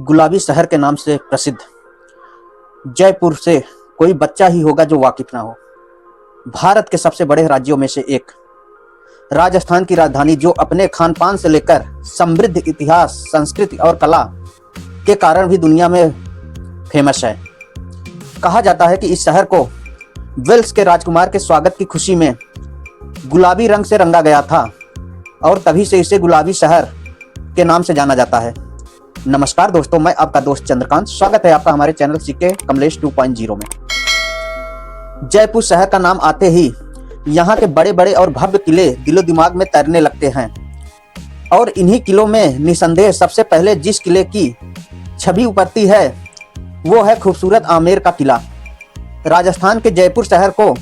गुलाबी शहर के नाम से प्रसिद्ध जयपुर से कोई बच्चा ही होगा जो वाकिफ ना हो। भारत के सबसे बड़े राज्यों में से एक, राजस्थान की राजधानी जो अपने खान पान से लेकर समृद्ध इतिहास, संस्कृति और कला के कारण भी दुनिया में फेमस है। कहा जाता है कि इस शहर को वेल्स के राजकुमार के स्वागत की खुशी में गुलाबी रंग से रंगा गया था और तभी से इसे गुलाबी शहर के नाम से जाना जाता है। नमस्कार दोस्तों, मैं आपका दोस्त चंद्रकांत, स्वागत है आपका हमारे चैनल सीके कमलेश 2.0 में। जयपुर शहर का नाम आते ही यहाँ के बड़े बड़े और भव्य किले दिलो दिमाग में तैरने लगते हैं और इन्हीं किलों में निसंदेह सबसे पहले जिस किले की छवि उभरती है वो है खूबसूरत आमेर का किला। राजस्थान के जयपुर शहर को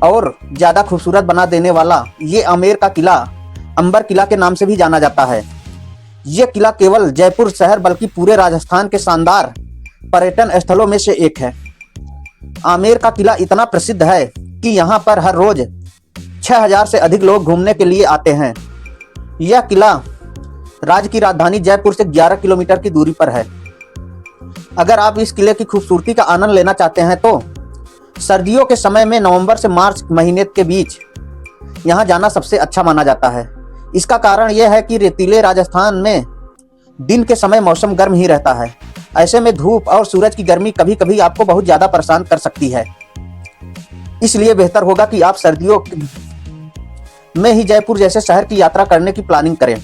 और ज़्यादा खूबसूरत बना देने वाला ये आमेर का किला अंबर किला के नाम से भी जाना जाता है। ये किला केवल जयपुर शहर बल्कि पूरे राजस्थान के शानदार पर्यटन स्थलों में से एक है। आमेर का किला इतना प्रसिद्ध है कि यहाँ पर हर रोज 6000 से अधिक लोग घूमने के लिए आते हैं। यह किला राज्य की राजधानी जयपुर से 11 किलोमीटर की दूरी पर है। अगर आप इस किले की खूबसूरती का आनंद लेना चाहते हैं तो सर्दियों के समय में नवंबर से मार्च महीने के बीच यहाँ जाना सबसे अच्छा माना जाता है। इसका कारण यह है कि रेतीले राजस्थान में दिन के समय मौसम गर्म ही रहता है। ऐसे में धूप और सूरज की गर्मी कभी कभी आपको बहुत ज्यादा परेशान कर सकती है। इसलिए बेहतर होगा कि आप सर्दियों में ही जयपुर जैसे शहर की यात्रा करने की प्लानिंग करें।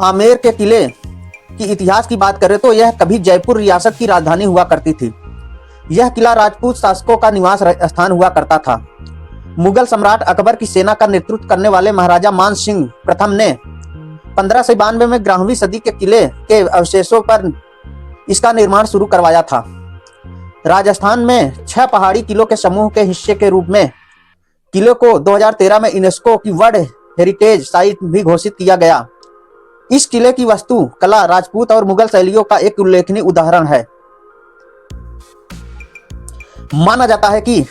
आमेर के किले की इतिहास की बात करें तो यह कभी जयपुर रियासत की राजधानी हुआ करती थी। यह किला राजपूत शासकों का निवास स्थान हुआ करता था। मुगल सम्राट अकबर की सेना का नेतृत्व करने वाले महाराजा मान सिंह प्रथम ने 1592 में 11वीं सदी के किले के अवशेषों पर इसका निर्माण शुरू करवाया था। राजस्थान में 6 पहाड़ी किलों के समूह के हिस्से के रूप में किले को 2013 में यूनेस्को की वर्ल्ड हेरिटेज साइट भी घोषित किया गया। इस किले की वास्तु कला राजपूत और मुगल शैलियों का एक उल्लेखनीय उदाहरण है। माना जाता है कि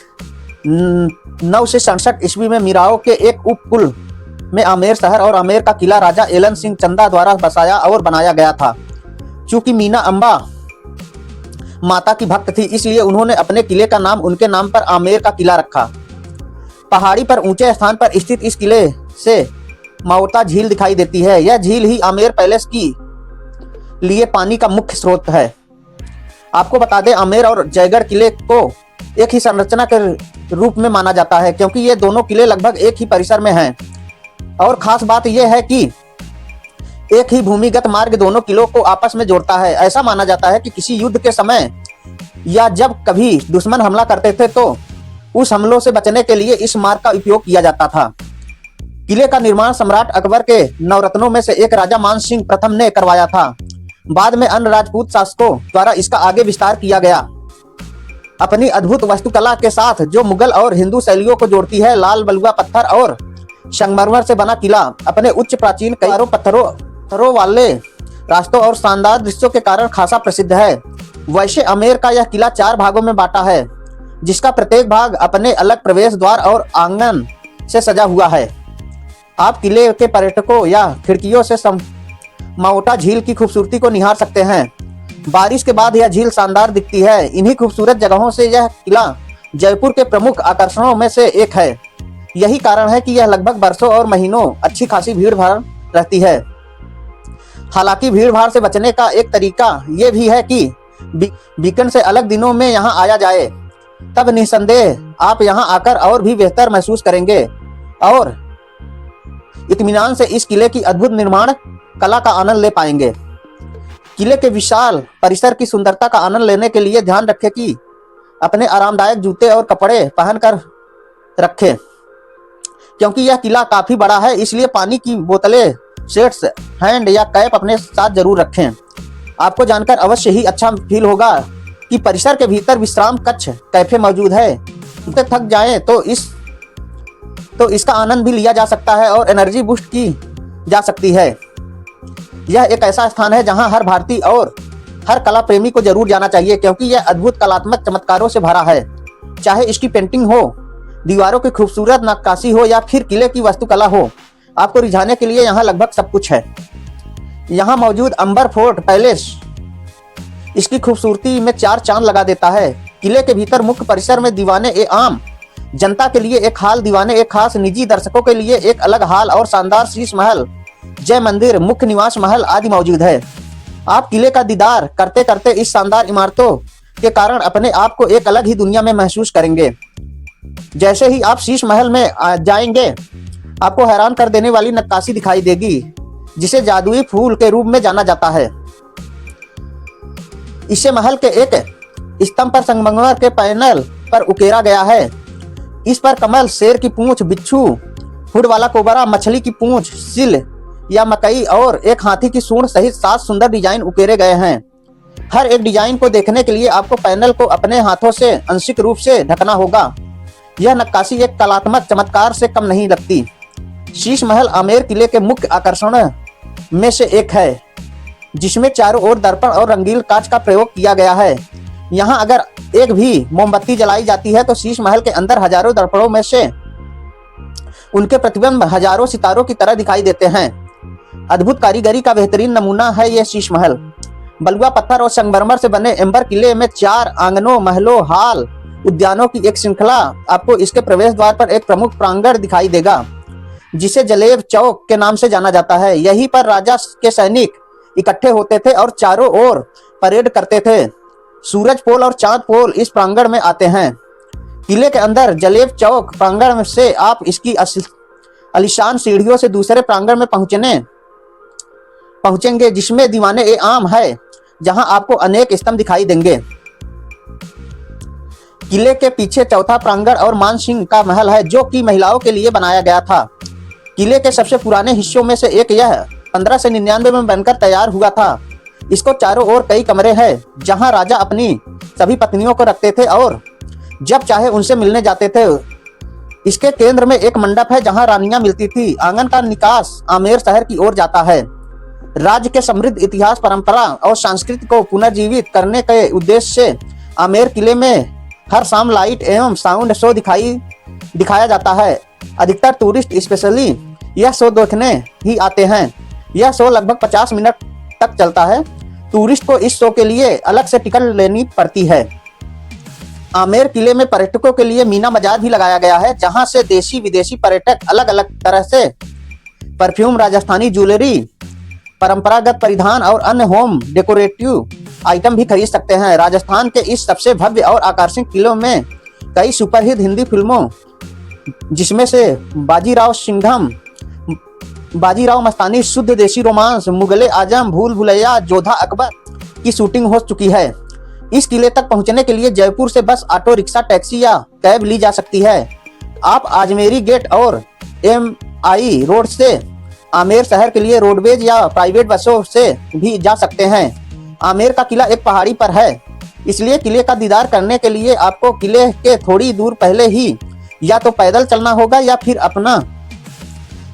967 ईस्वी में मिराओ के एक उपकुल में आमेर शहर और आमेर का किला राजा एलन सिंह चंदा द्वारा बसाया और बनाया गया था। चूंकि मीना अम्बा माता की भक्त थी, इसलिए उन्होंने अपने किले का नाम उनके नाम पर आमेर का किला रखा। पहाड़ी पर ऊंचे स्थान पर स्थित इस किले से माओता झील दिखाई देती है। यह झील ही आमेर पैलेस की लिए पानी का मुख्य स्रोत है। आपको बता दें, आमेर और जयगढ़ किले को एक ही संरचना के रूप में माना जाता है क्योंकि ये दोनों किले लगभग एक ही परिसर में हैं। और खास बात यह है कि एक ही भूमिगत मार्ग दोनों किलों को आपस में जोड़ता है। ऐसा माना जाता है कि किसी युद्ध के समय या जब कभी दुश्मन हमला करते थे तो उस हमलों से बचने के लिए इस मार्ग का उपयोग किया जाता था। किले का निर्माण सम्राट अकबर के नवरत्नों में से एक राजा मान सिंह प्रथम ने करवाया था। बाद में अन्य राजपूत शासकों द्वारा इसका आगे विस्तार किया गया। अपनी अद्भुत वास्तुकला के साथ जो मुगल और हिंदू शैलियों को जोड़ती है, लाल बलुआ पत्थर और संगमरमर से बना किला अपने उच्च प्राचीन कई पत्थरों वाले रास्तों और शानदार दृश्यों के कारण खासा प्रसिद्ध है। वैसे आमेर का यह किला 4 भागों में बांटा है, जिसका प्रत्येक भाग अपने अलग प्रवेश द्वार और आंगन से सजा हुआ है। आप किले के पर्यटकों या खिड़कियों से माओता झील की खूबसूरती को निहार सकते हैं। बारिश के बाद यह झील शानदार दिखती है। इन्हीं खूबसूरत जगहों से यह किला जयपुर के प्रमुख आकर्षणों में से एक है। यही कारण है कि यह लगभग बरसों और महीनों अच्छी खासी भीड़ भाड़ रहती है। हालांकि भीड़ भाड़ से बचने का एक तरीका यह भी है कि वीकेंड से अलग दिनों में यहाँ आया जाए, तब निसंदेह आप यहाँ आकर और भी बेहतर महसूस करेंगे और इत्मीनान से इस किले की अद्भुत निर्माण कला का आनंद ले पाएंगे। किले के विशाल परिसर की सुंदरता का आनंद लेने के लिए ध्यान रखें कि अपने आरामदायक जूते और कपड़े पहनकर रखें, क्योंकि यह किला काफी बड़ा है। इसलिए पानी की बोतलें, शेड्स, हैंड या कैप अपने साथ जरूर रखें। आपको जानकर अवश्य ही अच्छा फील होगा कि परिसर के भीतर विश्राम कक्ष, कैफे मौजूद है। थक जाएं तो इसका आनंद भी लिया जा सकता है और एनर्जी बूस्ट की जा सकती है। यह एक ऐसा स्थान है जहां हर भारतीय और हर कला प्रेमी को जरूर जाना चाहिए, क्योंकि यह अद्भुत कलात्मक चमत्कारों से भरा है। चाहे इसकी पेंटिंग हो, दीवारों की खूबसूरत नक्काशी हो या फिर किले की वास्तुकला हो, आपको रिझाने के लिए यहाँ लगभग सब कुछ है। यहाँ मौजूद अंबर फोर्ट पैलेस इसकी खूबसूरती में 4 चांद लगा देता है। किले के भीतर मुख्य परिसर में दीवाने ए आम जनता के लिए एक हाल, दीवाने एक खास, निजी दर्शकों के लिए एक अलग हाल और शानदार शीश महल, जय मंदिर, मुख्य निवास महल आदि मौजूद है। आप किले का दीदार करते करते इस शानदार इमारतों के कारण अपने आप को एक अलग ही दुनिया में महसूस करेंगे। जैसे ही आप शीश महल में जाएंगे, आपको हैरान कर देने वाली नक्काशी दिखाई देगी, जिसे जादुई फूल के रूप में जाना जाता है। इसे महल के एक स्तंभ पर संगमरमर के पैनल पर उकेरा गया है। इस पर कमल, शेर की पूंछ, बिच्छू, हुड वाला कोबरा, मछली की पूंछ, सिल या मकई और एक हाथी की सूंड सहित 7 सुंदर डिजाइन उकेरे गए हैं। हर एक डिजाइन को देखने के लिए आपको पैनल को अपने हाथों से आंशिक रूप से ढकना होगा। यह नक्काशी एक कलात्मक चमत्कार से कम नहीं लगती। शीश महल आमेर किले के मुख्य आकर्षण में से एक है, जिसमें चारों ओर दर्पण और रंगीन कांच का प्रयोग किया गया है। यहाँ अगर एक भी मोमबत्ती जलाई जाती है तो शीश महल के अंदर हजारों दर्पणों में से उनके प्रतिबिंब हजारों सितारों की तरह दिखाई देते हैं। अद्भुत कारीगरी का बेहतरीन नमूना है यह शीश महल। बलुआ पत्थर और संगमरमर से बने एम्बर किले में 4 आंगनों, महलों, हाल, उद्यानों की एक श्रृंखला आपको इसके प्रवेश द्वार पर एक प्रमुख प्रांगण दिखाई देगा, जिसे जलेब चौक के नाम से जाना जाता है। यहीं पर राजा के सैनिक इकट्ठे होते थे और चारों ओर परेड करते थे। सूरज पोल और चांद पोल इस प्रांगण में आते हैं। किले के अंदर जलेब चौक प्रांगण से आप इसकी आलीशान सीढ़ियों से दूसरे प्रांगण में पहुंचेंगे, जिसमें दीवाने ए आम है, जहां आपको अनेक स्तंभ दिखाई देंगे। किले के पीछे चौथा प्रांगण और मान सिंह का महल है, जो कि महिलाओं के लिए बनाया गया था। किले के सबसे पुराने हिस्सों में से एक यह 1599 में बनकर तैयार हुआ था। इसको चारों ओर कई कमरे हैं, जहां राजा अपनी सभी पत्नियों को रखते थे और जब चाहे उनसे मिलने जाते थे। इसके केंद्र में एक मंडप है, जहां रानियां मिलती थी। आंगन का निकास आमेर शहर की ओर जाता है। राज्य के समृद्ध इतिहास, परंपरा और संस्कृति को पुनर्जीवित करने के उद्देश्य से आमेर किले में हर शाम लाइट एवं साउंड शो दिखाया जाता है। अधिकतर टूरिस्ट स्पेशली यह शो देखने ही आते हैं। यह शो लगभग 50 मिनट तक चलता है। टूरिस्ट को इस शो के लिए अलग से टिकट लेनी पड़ती है। आमेर किले में पर्यटकों के लिए मीना बाजार भी लगाया गया है, जहां से देशी विदेशी पर्यटक अलग अलग तरह से परफ्यूम, राजस्थानी ज्वेलरी, परंपरागत परिधान और अन्य होम डेकोरेटिव आइटम भी खरीद सकते हैं। राजस्थान के इस सबसे भव्य और आकर्षक किलों में कई सुपरहिट हिंदी फिल्मों, जिसमें से बाजीराव सिंघम, बाजीराव मस्तानी, शुद्ध देशी रोमांस, मुगले आजम, भूल भुलैया, जोधा अकबर की शूटिंग हो चुकी है। इस किले तक पहुंचने के लिए जयपुर से बस, ऑटो रिक्शा, टैक्सी या कैब ली जा सकती है। आप अजमेरी गेट और MI रोड से आमेर शहर के लिए रोडवेज या प्राइवेट बसों से भी जा सकते हैं। आमेर का किला एक पहाड़ी पर है, इसलिए किले का दीदार करने के लिए आपको किले के थोड़ी दूर पहले ही या तो पैदल चलना होगा या फिर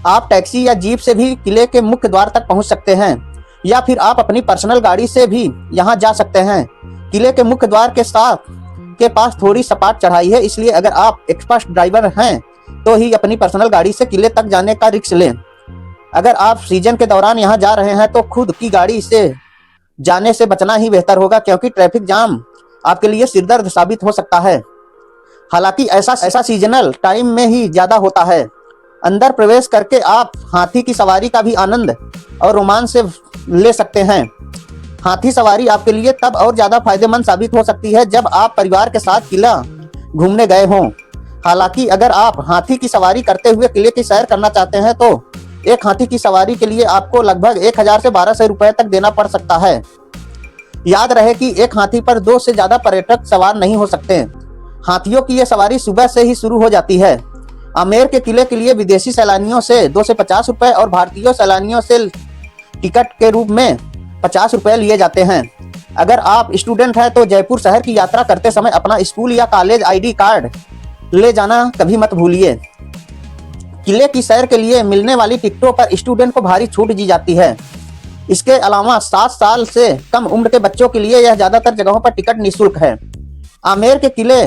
आप टैक्सी या जीप से भी किले के मुख्य द्वार तक पहुंच सकते हैं, या फिर आप अपनी पर्सनल गाड़ी से भी यहां जा सकते हैं। किले के मुख्य द्वार के पास थोड़ी सपाट चढ़ाई है, इसलिए अगर आप एक्सपर्ट ड्राइवर हैं तो ही अपनी पर्सनल गाड़ी से किले तक जाने का रिस्क लें। अगर आप सीजन के दौरान यहां जा रहे हैं तो खुद की गाड़ी से जाने से बचना ही बेहतर होगा, क्योंकि ट्रैफिक जाम आपके लिए सिरदर्द साबित हो सकता है। हालांकि ऐसा सीजनल टाइम में ही ज्यादा होता है। अंदर प्रवेश करके आप हाथी की सवारी का भी आनंद और रोमांच से ले सकते हैं। हाथी सवारी आपके लिए तब और ज्यादा फायदेमंद साबित हो सकती है जब आप परिवार के साथ किला घूमने गए हों। हालांकि अगर आप हाथी की सवारी करते हुए किले की सैर करना चाहते हैं तो एक हाथी की सवारी के लिए आपको लगभग 1000 से 1200 रुपए तक देना पड़ सकता है। याद रहे कि एक हाथी पर 2 से ज्यादा पर्यटक सवार नहीं हो सकते। हाथियों की यह सवारी सुबह से ही शुरू हो जाती है। आमेर के किले के लिए विदेशी सैलानियों से 2 से 50 रुपए और भारतीय सैलानियों से टिकट के रूप में 50 रुपए लिए जाते हैं। अगर आप स्टूडेंट हैं तो जयपुर शहर की यात्रा करते समय अपना स्कूल या कॉलेज ID कार्ड ले जाना कभी मत भूलिए। किले की सैर के लिए मिलने वाली टिकटों पर स्टूडेंट को भारी छूट दी जाती है। इसके अलावा 7 साल से कम उम्र के बच्चों के लिए यह ज्यादातर जगहों पर टिकट निःशुल्क है। आमेर के किले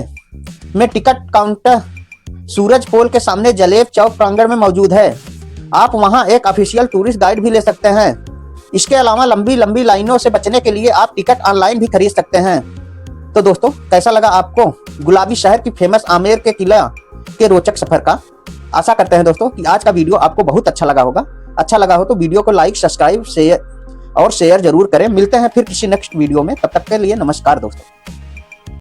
में टिकट काउंटर सूरज पोल के सामने जलेब चौक प्रांगण में मौजूद है। आप वहां एक ऑफिशियल टूरिस्ट गाइड भी ले सकते हैं। इसके अलावा लंबी लंबी लाइनों से बचने के लिए आप टिकट ऑनलाइन भी खरीद सकते हैं। तो दोस्तों, कैसा लगा आपको गुलाबी शहर की फेमस आमेर के किला के रोचक सफर का? आशा करते हैं दोस्तों कि आज का वीडियो आपको बहुत अच्छा लगा होगा। अच्छा लगा हो तो वीडियो को लाइक, सब्सक्राइब, शेयर जरूर करें। मिलते हैं फिर किसी नेक्स्ट वीडियो में। तब तक के लिए नमस्कार दोस्तों।